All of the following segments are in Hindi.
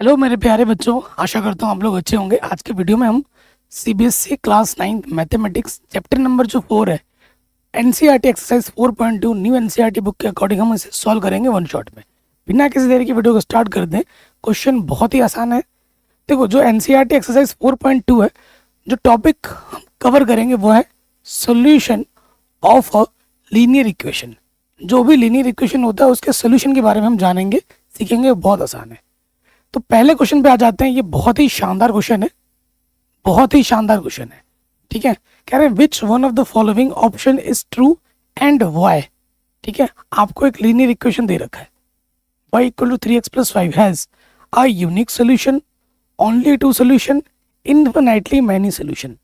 हेलो मेरे प्यारे बच्चों, आशा करता हूँ आप लोग अच्छे होंगे। आज के वीडियो में हम CBSE class 9 mathematics chapter number जो 4 है, NCERT exercise 4.2 new NCERT book के अकॉर्डिंग हम इसे सॉल्व करेंगे वन शॉट में। बिना किसी देरी की वीडियो को स्टार्ट कर दें। क्वेश्चन बहुत ही आसान है। देखो, जो एनसीईआरटी एक्सरसाइज 4.2 है, जो टॉपिक हम कवर करेंगे वो है solution of a linear equation. जो भी लीनियर इक्वेशन होता है उसके सोल्यूशन के बारे में हम जानेंगे, सीखेंगे। बहुत आसान है। तो पहले क्वेश्चन पे आ जाते हैं। ये बहुत ही शानदार क्वेश्चन है, बहुत ही शानदार क्वेश्चन है। ठीक है, कह रहे हैं which one of the following option is true and why. ठीक है, आपको एक लीनियर इक्वेशन दे रखा है, y equal to 3x plus 5 has a unique solution, only two solution, infinitely many solution.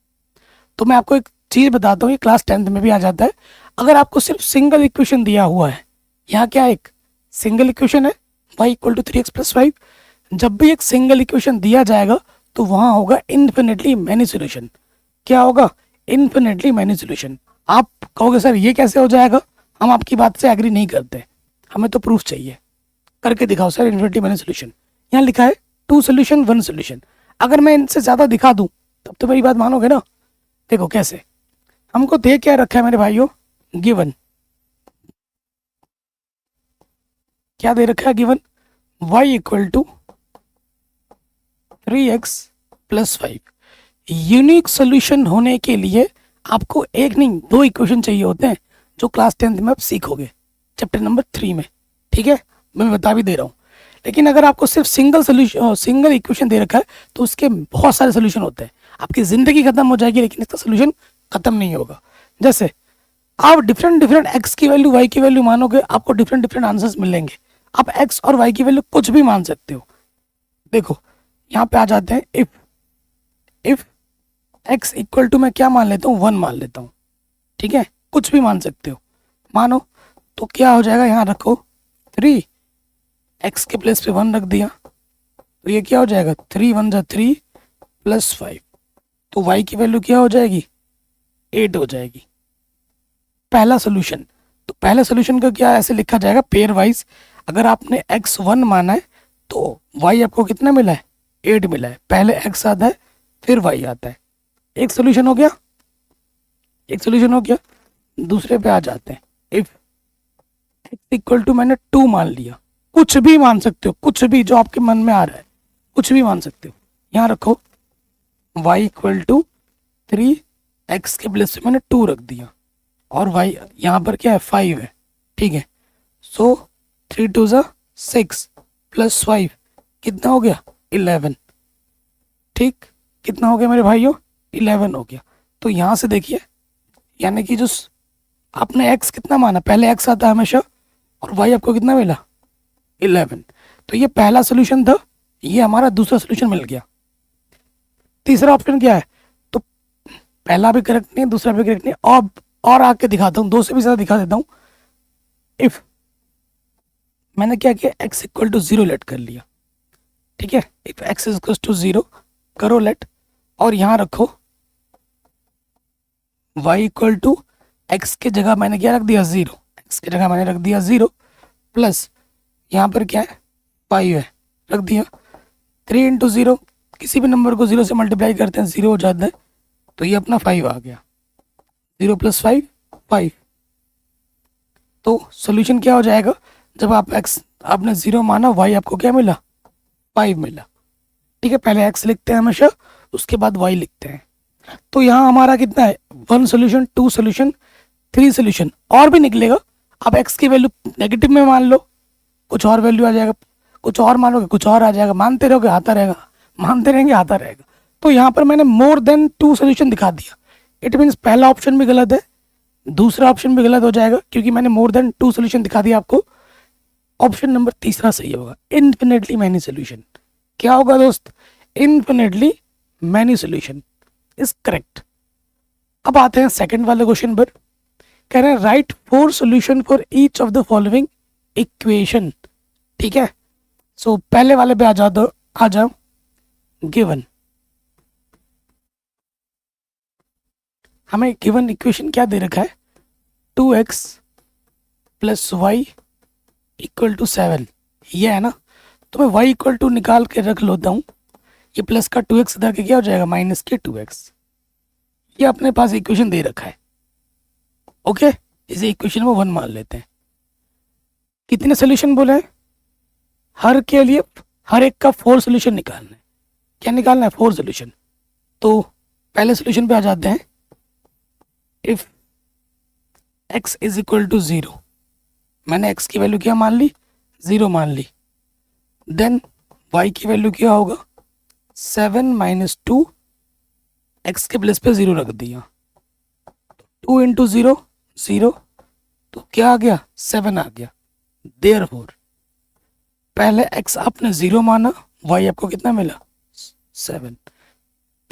तो मैं आपको एक चीज बताता हूँ, ये क्लास 10th में भी आ जाता है। अगर आपको सिर्फ सिंगल इक्वेशन दिया हुआ है, यहाँ क्या एक सिंगल इक्वेशन है y equal to 3x plus 5, जब भी एक सिंगल इक्वेशन दिया जाएगा तो वहां होगा इन्फिनिटली मैनी सॉल्यूशन। क्या होगा? Infinitely many solution. आप कहोगे सर ये कैसे हो जाएगा, हम आपकी बात से एग्री नहीं करते, हमें तो प्रूफ चाहिए। करके दिखाओ सर इन्फिनिटली मैनी सॉल्यूशन। यहाँ लिखा है 2 सॉल्यूशन 1 सॉल्यूशन। अगर मैं इनसे ज्यादा दिखा दूं तब तो मेरी बात मानोगे ना। देखो कैसे, हमको दे क्या रखा है मेरे भाइयों, गिवन। क्या दे रखा है? Given y equal to 3x plus 5। Unique solution होने के लिए आपको एक नहीं 2 इक्वेशन चाहिए होते हैं, जो क्लास 10th में आप सीखोगे चैप्टर नंबर 3 में। ठीक है, मैं बता भी दे रहा हूँ। लेकिन अगर आपको सिर्फ सिंगल इक्वेशन दे रखा है तो उसके बहुत सारे सोल्यूशन होते हैं। आपकी जिंदगी खत्म हो जाएगी लेकिन इसका सोल्यूशन खत्म नहीं होगा। जैसे आप डिफरेंट डिफरेंट एक्स की वैल्यू वाई की वैल्यू मानोगे, आपको डिफरेंट डिफरेंट आंसर्स मिलेंगे। आप एक्स और वाई की वैल्यू कुछ भी मान सकते हो। देखो यहाँ पे आ जाते हैं, इफ x इक्वल टू मैं क्या मान लेता हूँ, 1 मान लेता हूँ। ठीक है, कुछ भी मान सकते हो, मानो। तो क्या हो जाएगा, यहाँ रखो 3, x के प्लेस पे 1 रख दिया, तो ये क्या हो जाएगा, 3 1 जा 3 प्लस 5। तो y की वैल्यू क्या हो जाएगी, 8 हो जाएगी। पहला सोल्यूशन। तो पहले सोल्यूशन का क्या ऐसे लिखा जाएगा, पेयर वाइज। अगर आपने x 1 माना है तो y आपको कितना मिला है, 8 मिला है। पहले x आता है फिर y आता है। एक सोल्यूशन हो गया, एक सोल्यूशन हो गया। दूसरे पे आ जाते हैं। इफ x इक्वल टू मैंने 2 मान लिया, कुछ भी मान सकते हो, कुछ भी जो आपके मन में आ रहा है कुछ भी मान सकते हो। यहाँ रखो y इक्वल टू 3, x के प्लेस पे मैंने 2 रख दिया, और y यहाँ पर क्या है, 5 है। ठीक है, सो 3 2 जा 6 प्लस 5 कितना हो गया, 11। ठीक, कितना हो गया मेरे भाइयों, 11 हो गया। तो यहाँ से देखिए, यानी कि जो आपने x कितना माना, पहले x आता है हमेशा, और y आपको कितना मिला, 11। तो ये पहला सोल्यूशन था, ये हमारा दूसरा सोल्यूशन मिल गया। तीसरा ऑप्शन क्या है, तो पहला भी करेक्ट नहीं है, दूसरा भी करेक्ट नहीं है। और आके दिखाता हूँ, 2 से भी ज्यादा दिखा देता हूँ। इफ मैंने क्या किया, x इक्वल टू 0 लेट कर लिया। ठीक है, इफ x इक्वल टू 0 करो लेट, और यहाँ रखो y इक्वल टू एक्स की जगह मैंने क्या रख दिया, 0। एक्स की जगह मैंने रख दिया 0 प्लस यहाँ पर क्या है, 5 है, रख दिया। 3 इंटू 0, किसी भी नंबर को 0 से मल्टीप्लाई करते हैं 0 हो जाता है, तो ये अपना 5 आ गया। 0 प्लस 5 5। तो सोल्यूशन क्या हो जाएगा, जब आप x आपने 0 माना, y आपको क्या मिला, 5 मिला। ठीक है, पहले x लिखते हैं हमेशा, उसके बाद y लिखते हैं। तो यहाँ हमारा कितना है, 1 सोल्यूशन 2 सोल्यूशन 3 सोल्यूशन, और भी निकलेगा। आप x की वैल्यू नेगेटिव में मान लो, कुछ और वैल्यू आ जाएगा, कुछ और मानोगे कुछ और आ जाएगा, मानते रहोगे आता रहेगा, मानते रहेंगे आता रहेगा। तो यहाँ पर मैंने मोर देन 2 सोल्यूशन दिखा दिया। इट मीन्स पहला ऑप्शन भी गलत है, दूसरा ऑप्शन भी गलत हो जाएगा, क्योंकि मैंने मोर देन 2 सोल्यूशन दिखा दिया आपको। ऑप्शन नंबर तीसरा सही होगा, इन्फिनिटली मैनी सोल्यूशन। क्या होगा दोस्त, infinitely many solution is correct. अब आते हैं सेकंड वाले क्वेश्चन पर। कह रहे हैं right 4 solution for each of the following equation. ठीक है, सो पहले वाले पे आ जाओ। गिवन, हमें गिवन इक्वेशन क्या दे रखा है, 2x plus Y equal to 7, ये है ना। तो मैं y इक्वल टू निकाल के रख लेता हूँ। ये प्लस का 2x इधर के क्या हो जाएगा, माइनस के 2x। ये अपने पास इक्वेशन दे रखा है। ओके, इसे इक्वेशन में 1 मान लेते हैं। कितने सोल्यूशन बोले हैं? हर के लिए हर एक का 4 सोल्यूशन निकालना है। क्या निकालना है? 4 सोल्यूशन। तो पहले सोल्यूशन पे आ जाते हैं। If x is equal to 0, मैंने x की वैल्यू क्या मान ली? 0 मान ली। देन y की वैल्यू क्या होगा? 7 माइनस 2, x के प्लेस पे 0 रख दिया। 2 इंटू 0 0, तो क्या आ गया? 7 आ गया। देयरफॉर पहले x आपने 0 माना, y आपको कितना मिला? 7।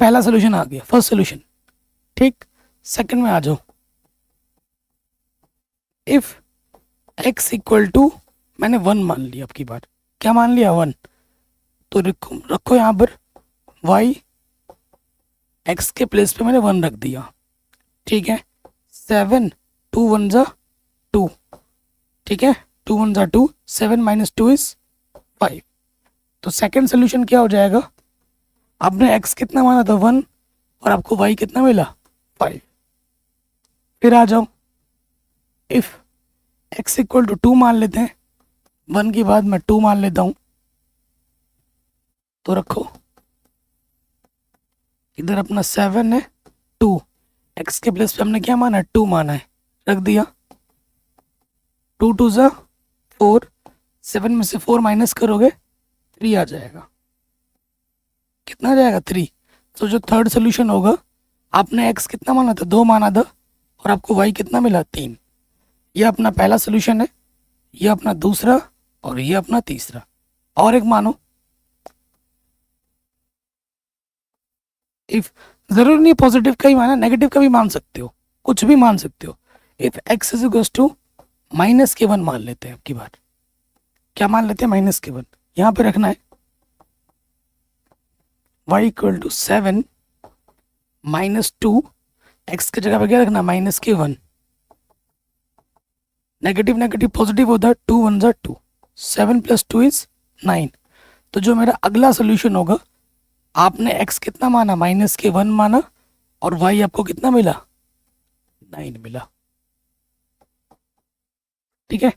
पहला सोल्यूशन आ गया, फर्स्ट सोल्यूशन। ठीक, सेकंड में आ जाओ। इफ x इक्वल टू, मैंने 1 मान लिया आपकी बार। क्या मान लिया? 1। तो रखो यहाँ पर y, x के प्लेस पे मैंने 1 रख दिया। ठीक है, 7, 2 1 जा 2। ठीक है, 2 1 जा 2, 7 माइनस 2 इज 5। तो सेकंड सोल्यूशन क्या हो जाएगा? आपने x कितना माना था? 1, और आपको y कितना मिला? 5। फिर आ जाओ, इफ x इक्वल टू 2 मान लेते हैं। 1 के बाद मैं 2 मान लेता हूं। तो रखो इधर अपना 7 है, 2, x के प्लेस पे हमने क्या माना है? 2 माना है, रख दिया। 2 2 जा 4, 7 में से 4 माइनस करोगे 3 आ जाएगा। कितना आ जाएगा? 3। तो जो थर्ड सोल्यूशन होगा, आपने x कितना माना था? 2 माना था, और आपको y कितना मिला? 3। ये अपना पहला सोल्यूशन है, ये अपना दूसरा, और ये अपना तीसरा। और एक मानो, इफ जरूरी नहीं पॉजिटिव का ही माना, नेगेटिव का भी मान सकते हो, कुछ भी मान सकते हो। If x is equal to minus के 1 मान लेते हैं आपकी बार। क्या मान लेते हैं? माइनस के 1। यहाँ पे रखना है y equal to 7 minus 2, x की जगह पे क्या रखना? माइनस के 1। नेगेटिव नेगेटिव पॉजिटिव होता है, 2 1 जा 2, 7 प्लस 2 इज 9। तो जो मेरा अगला सोल्यूशन होगा, आपने x कितना माना? माइनस के 1 माना, और y आपको कितना मिला? 9 मिला। ठीक है,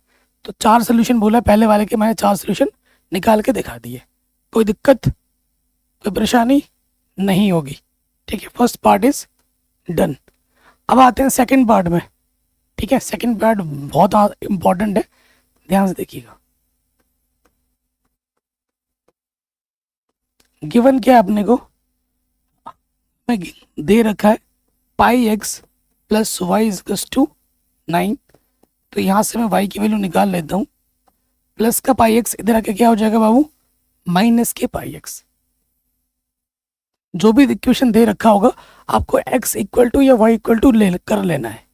तो 4 सोल्यूशन बोला पहले वाले के, मैंने 4 सोल्यूशन निकाल के दिखा दिए। कोई दिक्कत, कोई परेशानी नहीं होगी। ठीक है, फर्स्ट पार्ट इज डन। अब आते हैं सेकंड पार्ट में। ठीक है, सेकंड पार्ट बहुत इंपॉर्टेंट है, ध्यान से देखिएगा। गिवन क्या है अपने को? दे रखा है pi x plus y is to 9। तो यहाँ से मैं y की वैल्यू निकाल लेता हूँ। प्लस का पाई एक्स इधर आके क्या हो जाएगा बाबू? माइनस के पाई एक्स। जो भी इक्वेशन दे रखा होगा, आपको x इक्वल टू या y इक्वल टू ले कर लेना है।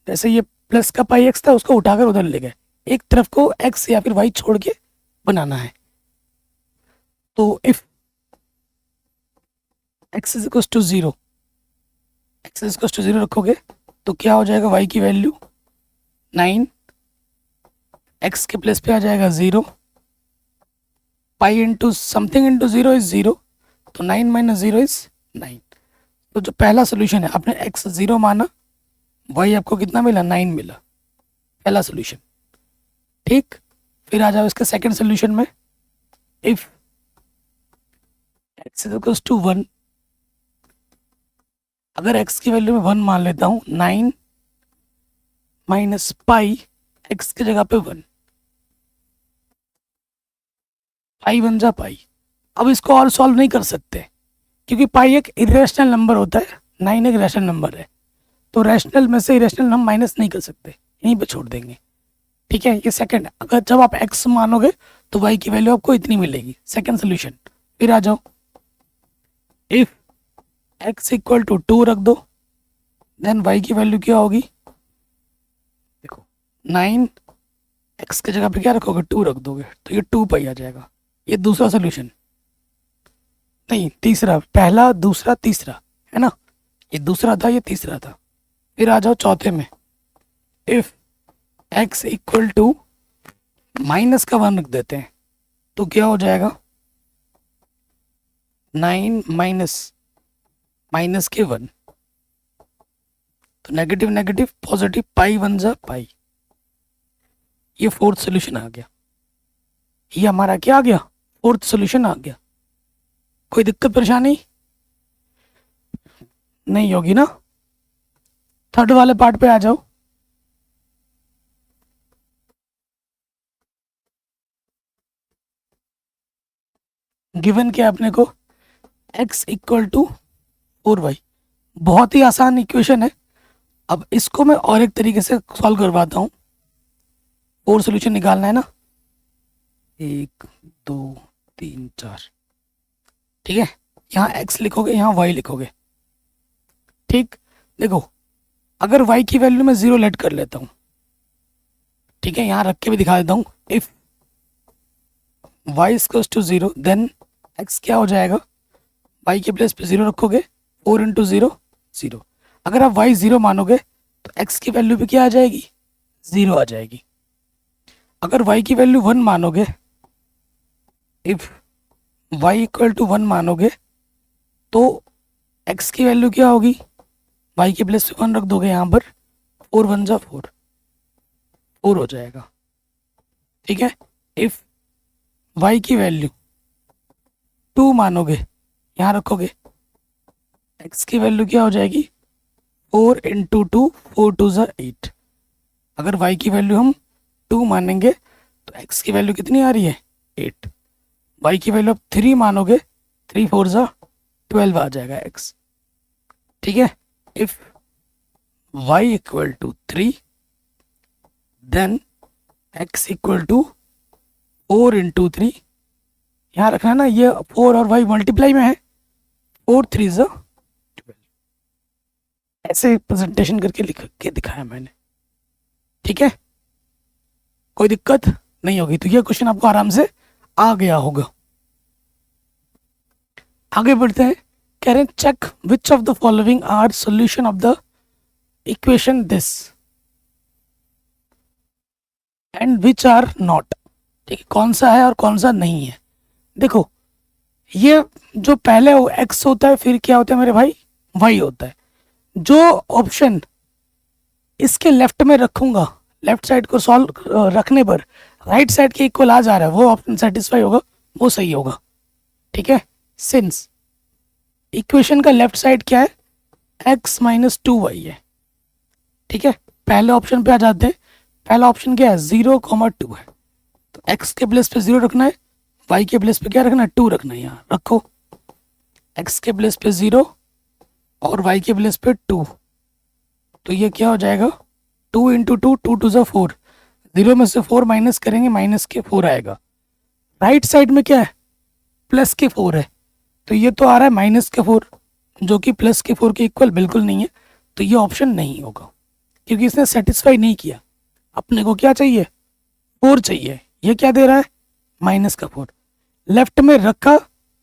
जैसे ये प्लस का पाई एक्स था, उसको उठाकर उधर ले गए, एक तरफ को x या फिर y छोड़ के बनाना है। तो if x is equal to 0, x is equal to 0 रखोगे तो क्या हो जाएगा? y की वैल्यू 9, x के प्लेस पे आ जाएगा 0, pi into something into 0 is 0, तो 9 माइनस 0 इज 9। तो जो पहला सोल्यूशन है, आपने x 0 माना, y आपको कितना मिला? 9 मिला, पहला सोल्यूशन। ठीक, फिर आ जाओ इसके सेकंड सोल्यूशन में। If x is equal to 1, अगर x की वैल्यू में 1 मान लेता हूँ, 9 माइनस पाई, x की जगह पे 1, पाई बन जा पाई। अब इसको और सॉल्व नहीं कर सकते, क्योंकि पाई एक इरेशनल नंबर होता है, 9 एक रैशनल नंबर है। तो रैशनल में से इरेशनल हम माइनस नहीं कर सकते, यहीं पे छोड़ देंगे। ठीक है, ये सेकंड। अगर जब आप x मानोगे तो y की वैल्यू आपको इतनी मिलेगी, सेकंड सोल्यूशन। फिर आ जाओ, इफ x इक्वल टू 2 रख दो, देन y की वैल्यू क्या होगी? देखो 9, x की जगह पे क्या रखोगे? 2 रख दोगे, तो ये 2 पाई आ जाएगा। ये दूसरा सोल्यूशन, नहीं तीसरा, पहला दूसरा तीसरा है ना, ये दूसरा था, ये तीसरा था। फिर आ जाओ चौथे में, if x equal to minus का 1 रख देते हैं, तो क्या हो जाएगा 9 माइनस माइनस के 1, तो नेगेटिव नेगेटिव पॉजिटिव, पाई 1 जा पाई। ये फोर्थ सोल्यूशन आ गया। ये हमारा क्या आ गया, फोर्थ सोल्यूशन आ गया। कोई दिक्कत परेशानी नहीं होगी ना। थर्ड वाले पार्ट पे आ जाओ। गिवन क्या अपने को, x इक्वल टू 4y। बहुत ही आसान इक्वेशन है। अब इसको मैं और एक तरीके से सॉल्व करवाता हूँ। 4 सोल्यूशन निकालना है ना, 1 2 3 4, ठीक है। यहाँ x लिखोगे, यहाँ y लिखोगे, ठीक। देखो अगर y की वैल्यू मैं 0 लेट कर लेता हूँ, ठीक है, यहाँ रख के भी दिखा देता हूँ। If y equals to 0 then x क्या हो जाएगा, y के प्लेस पे 0 रखोगे, 4 इंटू 0 0। अगर आप y 0 मानोगे तो x की वैल्यू भी क्या आ जाएगी, 0 आ जाएगी। अगर y की वैल्यू 1 मानोगे, इफ y इक्वल टू 1 मानोगे तो x की वैल्यू क्या होगी, y के प्लेस पे 1 रख दोगे यहाँ पर, 4 1 जा 4, 4 हो जाएगा, ठीक है। इफ y की वैल्यू 2 मानोगे, यहाँ रखोगे, x की वैल्यू क्या हो जाएगी, 4 इंटू 2, 4 2 जा 8। अगर y की वैल्यू हम 2 मानेंगे तो x की वैल्यू कितनी आ रही है, 8। y की वैल्यू अब 3 मानोगे, 3 4 जा 12 आ जाएगा x, ठीक है। If y equal to 3 then x equal to 4 into 3, यहाँ रखना ना, ये 4 और y मल्टीप्लाई में है, 4 3 जा 12। ऐसे प्रेजेंटेशन करके लिख के दिखाया मैंने, ठीक है। कोई दिक्कत नहीं होगी। तो ये क्वेश्चन आपको आराम से आ गया होगा। आगे बढ़ते हैं। कह रहे हैं check which of the following are solution of the equation this and which are not, ठीक है, कौन सा है और कौन सा नहीं है। देखो ये जो पहले x होता है, फिर क्या होता है मेरे भाई, y होता है। जो ऑप्शन इसके लेफ्ट में रखूंगा, लेफ्ट साइड को सॉल्व रखने पर राइट साइड के इक्वल आ जा रहा है, वो ऑप्शन सेटिस्फाई होगा, वो सही होगा, ठीक है। सिंस इक्वेशन का लेफ्ट साइड क्या है, x माइनस 2y है, ठीक है। पहले ऑप्शन पे आ जाते हैं। पहला ऑप्शन क्या है, 0,2 है, तो x के प्लेस पे 0 रखना है, y के प्लेस पे क्या रखना है, 2 रखना है। यहाँ रखो, x के प्लेस पे 0 और y के प्लेस पे 2, तो ये क्या हो जाएगा, 2 इंटू 2, 2 2 जा 4, 0 में से 4 माइनस करेंगे, माइनस के 4 आएगा। राइट साइड में क्या है, प्लस के 4 है, तो ये तो आ रहा है माइनस के 4, जो कि प्लस के 4 के इक्वल बिल्कुल नहीं है, तो ये ऑप्शन नहीं होगा, क्योंकि इसने सेटिस्फाई नहीं किया। अपने को क्या चाहिए, 4 चाहिए, ये क्या दे रहा है, माइनस का 4। लेफ्ट में रखा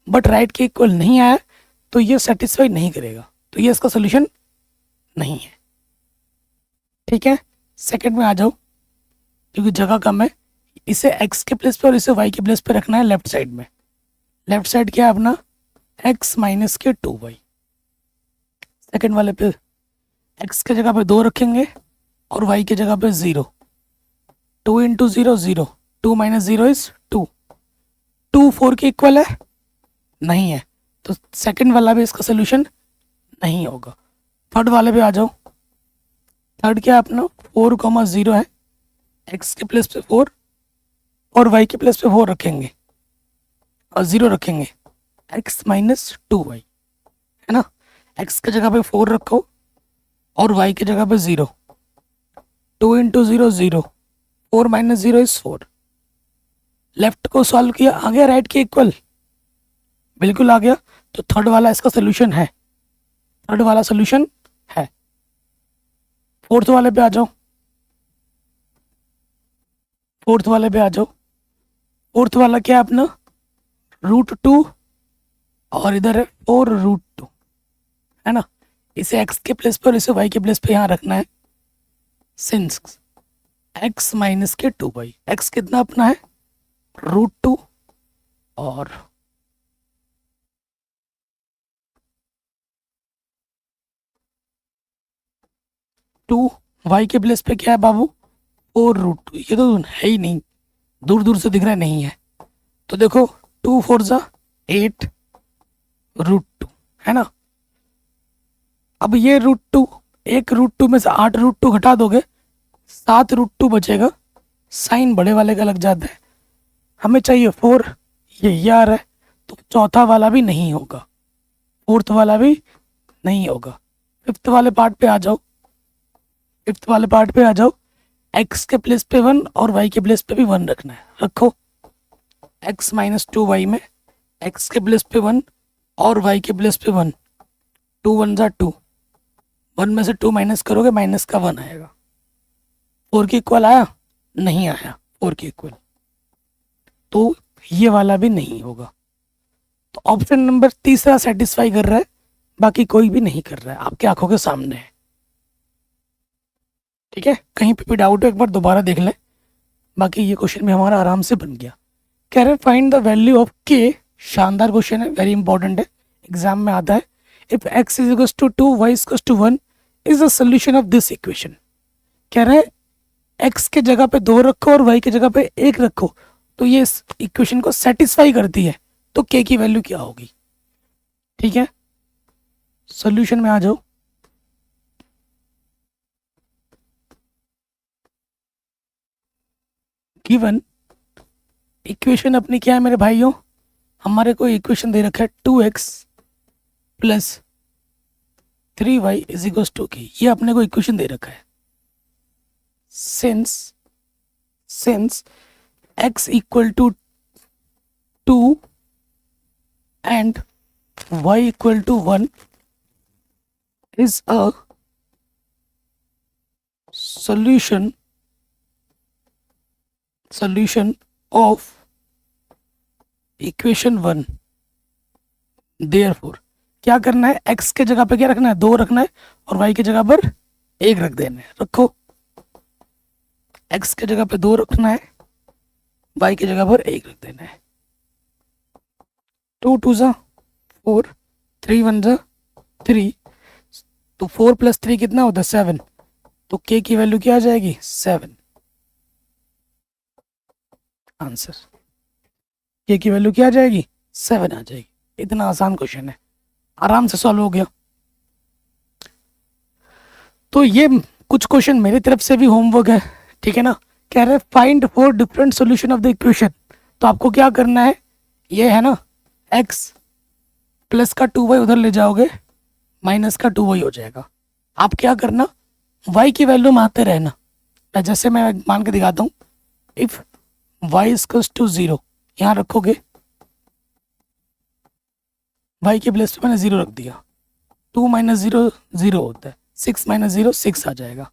बट राइट के इक्वल नहीं आया, तो ये सेटिस्फाई नहीं करेगा, तो ये इसका सोल्यूशन नहीं है, ठीक है। सेकंड में आ जाओ, क्योंकि जगह कम है, इसे x के प्लेस पे और इसे y के प्लेस पे रखना है लेफ्ट साइड में। लेफ्ट साइड क्या है अपना, x माइनस के 2y। सेकंड वाले पे x के जगह पे 2 रखेंगे और y के जगह पे 0, 2 इंटू 0 0, 2 माइनस 0 इज 2, 2 4 के इक्वल है, नहीं है, तो सेकंड वाला भी इसका सोल्यूशन नहीं होगा। थर्ड वाले पे आ जाओ। थर्ड क्या है अपना, 4,0 है, x के प्लेस पे 4 और y के प्लेस पे 4 रखेंगे और 0 रखेंगे, x माइनस 2y, है ना। x के जगह पे 4 रखो और y की जगह पे 0, 2 इंटू 0 0, 4 माइनस 0 इज 4। लेफ्ट को सॉल्व किया, आ गया राइट के इक्वल, बिल्कुल आ गया, तो थर्ड वाला इसका सोल्यूशन है, थर्ड वाला सोल्यूशन है। फोर्थ वाले पे आ जाओ, फोर्थ वाले पे आ जाओ। फोर्थ वाला क्या है अपना, √2 और इधर है 4√2, है ना। इसे x के प्लेस पर, इसे y के प्लेस पे यहाँ रखना है। सिंस x माइनस के 2y, x कितना अपना है, √2 और 2 वाई के प्लेस पे क्या है बाबू, 4√2। ये तो है ही नहीं, दूर दूर से दिख रहा है, नहीं है। तो देखो 2 4 8 √2 है ना। अब ये √2, एक √2 में से 8 √2 घटा दोगे, 7 √2 बचेगा। साइन बड़े वाले का लग जाता है, हमें चाहिए 4, ये आ रहा है। तो चौथा वाला भी नहीं होगा, फोर्थ वाला भी नहीं होगा। फिफ्थ वाले पार्ट पे आ जाओ, फिफ्थ वाले पार्ट पे आ जाओ। एक्स के प्लेस पे 1 और वाई के प्लेस पे भी 1 रखना है, रखो। x माइनस 2y में x के प्लेस पे 1 और y के प्लेस पे 1, 2 1 जा 2, 1 में से 2 माइनस करोगे, माइनस का 1 आएगा। 4 के इक्वल आया, नहीं आया 4 के इक्वल, तो ये वाला भी नहीं होगा। तो ऑप्शन नंबर तीसरा सेटिस्फाई कर रहा है, बाकी कोई भी नहीं कर रहा है, आपकी आंखों के सामने है। ठीक है, कहीं पे भी डाउट हो एक बार दोबारा देख लें। बाकी ये क्वेश्चन भी हमारा आराम से बन गया। कह रहे फाइंड द वैल्यू ऑफ के, शानदार क्वेश्चन है, वेरी इंपॉर्टेंट है, एग्जाम में आता है। If x is equals to 2 y is equals to 1 is the solution of this equation. कह रहे x के जगह पे 2 रखो और y की जगह पे 1 रखो, तो ये इस इक्वेशन को सेटिस्फाई करती है, तो k की वैल्यू क्या होगी। ठीक है, सोल्यूशन में आ जाओ। गिवन इक्वेशन अपनी क्या है मेरे भाइयों, हमारे को इक्वेशन दे रखा है 2x plus 3y is equals to की, ये अपने को इक्वेशन दे रखा है। Since x equal to 2 and y equal to 1 is a solution of equation 1। therefore क्या करना है, x के जगह पे क्या रखना है, 2 रखना है, और y की जगह पर 1 रख देना है। रखो, x के जगह पे 2 रखना है, y की जगह पर 1 रख देना है। 2 2 जा 4, 3 1 जा 3, तो 4 प्लस 3 कितना होता है 7, तो k की वैल्यू क्या आ जाएगी 7। आंसर k की वैल्यू क्या आ जाएगी 7 आ जाएगी। इतना आसान क्वेश्चन है, आराम से सॉल्व हो गया। तो ये कुछ क्वेश्चन मेरी तरफ से भी होमवर्क है, ठीक है ना। कह रहे find 4 different solution of the equation, तो आपको क्या करना है, ये है ना x प्लस का 2y उधर ले जाओगे, माइनस का 2y हो जाएगा। आप क्या करना, y की वैल्यू मानते रहना। जैसे मैं मान के दिखाता हूँ, इफ y इक्वल्स टू 0, यहाँ रखोगे, y के प्लेस पे मैंने 0 रख दिया, 2 माइनस 0 0 होता है, 6 माइनस 0 6 आ जाएगा।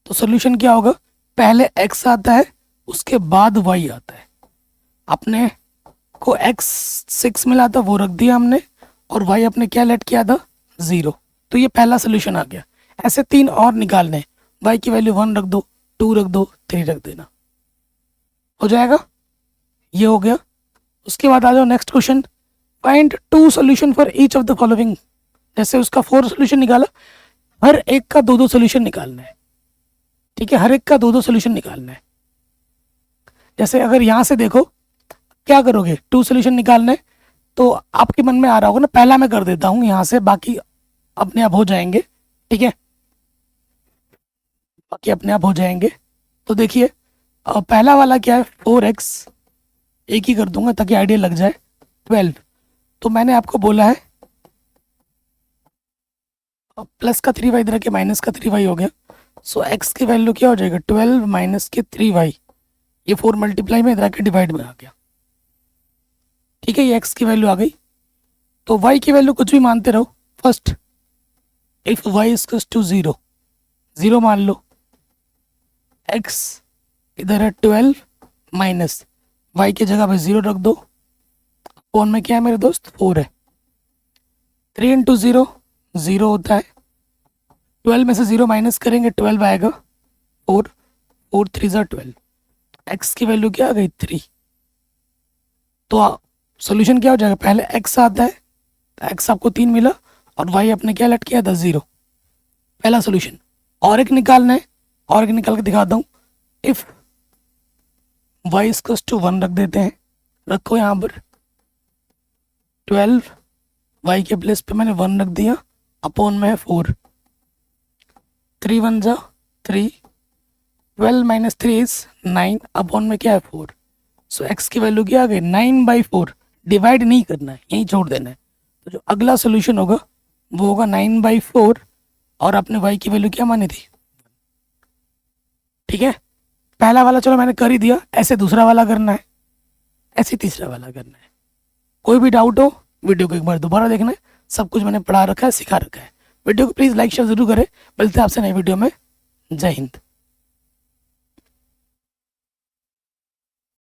तो सोल्यूशन क्या होगा, पहले x आता है, उसके बाद y आता है। अपने को x 6 मिला था, वो रख दिया हमने, और y अपने क्या लेट किया था 0, तो ये पहला सोल्यूशन आ गया। ऐसे 3 और निकालने, y की वैल्यू 1 रख दो, 2 रख दो, 3 रख देना, हो जाएगा। ये हो गया। उसके बाद आ जाओ next question, find 2 solution for each of the following. जैसे उसका 4 सोल्यूशन निकाला, हर एक का 2 2 सोल्यूशन निकालना है। ठीक है, हर एक का 2 2 सोल्यूशन निकालना है। जैसे अगर यहाँ से देखो, क्या करोगे, 2 सोल्यूशन निकालना है, तो आपके मन में आ रहा होगा ना, पहला मैं कर देता हूँ यहाँ से, बाकी अपने आप हो जाएंगे। ठीक है, बाकी अपने आप हो जाएंगे। तो देखिए, पहला वाला क्या है, 4x, एक ही कर दूंगा ताकि आइडिया लग जाए, 12। तो मैंने आपको बोला है प्लस का 3y इधर के माइनस का 3y हो गया। सो x की वैल्यू क्या हो जाएगा, 12 माइनस के 3y, ये 4 मल्टीप्लाई में इधर के डिवाइड में आ गया। ठीक है, ये x की वैल्यू आ गई। तो y की वैल्यू कुछ भी मानते रहो। First, if y equals to 0, 0 मान लो, x इधर है 12 माइनस y की जगह पे 0 रख दो, फोन में क्या है मेरे दोस्त 4 है, 3 इंटू 0 0 होता है, 12 में से 0 माइनस करेंगे 12 आएगा, 4 4 3 ज़ा 12, x की वैल्यू क्या आ गई 3। तो सोल्यूशन क्या हो जाएगा, पहले x आता है तो x आपको 3 मिला और y आपने क्या लट किया था 0, पहला सोल्यूशन। और एक निकालना है, और एक निकाल के दिखाता हूँ। इफ y इक्वल्स टू 1 रख देते हैं, रखो यहाँ पर 12, y के प्लेस पे मैंने 1 रख दिया, अपॉन में है 4, 3 1 जा 3, 12 माइनस 3 इज 9, अपॉन में क्या है 4। सो x की वैल्यू क्या आ गई 9/4। डिवाइड नहीं करना है, यहीं छोड़ देना है। तो जो अगला सोल्यूशन होगा वो होगा 9/4, और आपने y की वैल्यू क्या मानी थी, ठीक है। पहला वाला चलो मैंने कर ही दिया, ऐसे दूसरा वाला करना है, ऐसे तीसरा वाला करना है। कोई भी डाउट हो वीडियो को एक बार दोबारा देखना है, सब कुछ मैंने पढ़ा रखा है, सिखा रखा है। वीडियो को प्लीज़ लाइक शेयर जरूर करें। मिलते हैं आपसे नई वीडियो में। जय हिंद।